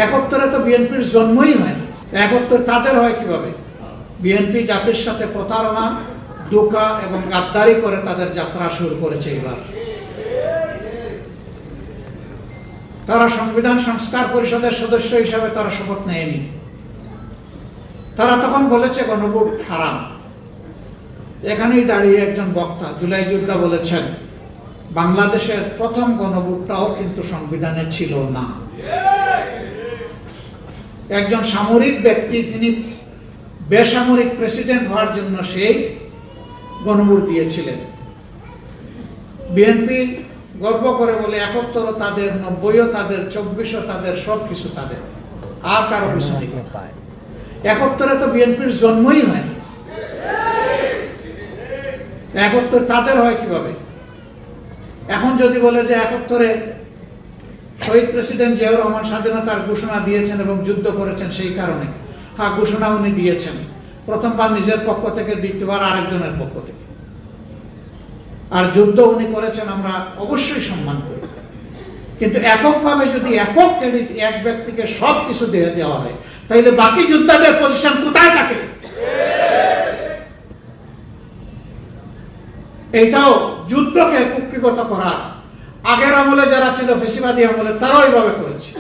71-এ তো বিএনপির জন্মই হয়নি। 71 তাদের হয় কিভাবে? বিএনপি জাতির সাথে প্রতারণা, ধোঁকা এবং গাদ্দারি করে তাদের যাত্রা শুরু করেছে। এবার তারা সংবিধান সংস্কার পরিষদের সদস্য হিসাবে তারা শপথ নেয়নি। তারা তখন বলেছে গণভোট হারাম। এখানেই দাঁড়িয়ে একজন বক্তা জুলাই যোদ্ধা বলেছেন, বাংলাদেশের প্রথম গণভোটটাও কিন্তু সংবিধানে ছিল না। একজন সামরিক ব্যক্তি, তিনি বেসামরিক প্রেসিডেন্ট হওয়ার জন্য সেই গণভোট দিয়েছিলেন। বিএনপি গর্ব করে বলে 71 তাদের, 90 তাদের, 24 তাদের, সবকিছু তাদের, আর কারো কিছু নেই। 71-এ তো বিএনপির জন্মই হয়নি। 71 তাদের হয় কিভাবে? এখন যদি বলে যে 71-এ শহীদ প্রেসিডেন্ট জিয়াউর রহমান স্বাধীনতার ঘোষণা দিয়েছেন এবং যুদ্ধ করেছেন, সেই কারণে হ্যাঁ, ঘোষণা উনি দিয়েছেন, প্রথমবার নিজের পক্ষ থেকে, দ্বিতীয়বার আরেকজনের পক্ষ থেকে। আর যুদ্ধ উনি করেছেন, আমরা অবশ্যই সম্মান করি। কিন্তু এককভাবে যদি একক ক্রেডিট এক ব্যক্তিকে সব কিছু দিয়ে দেওয়া হয়, তাহলে বাকি যোদ্ধাদের পজিশন কোথায় থাকে? এইটাও যুদ্ধকে কুক্ষিগত করা। আগের আমলে যারা ছিল, ফেসিবাদী আমলে, তারাও এইভাবে করেছে।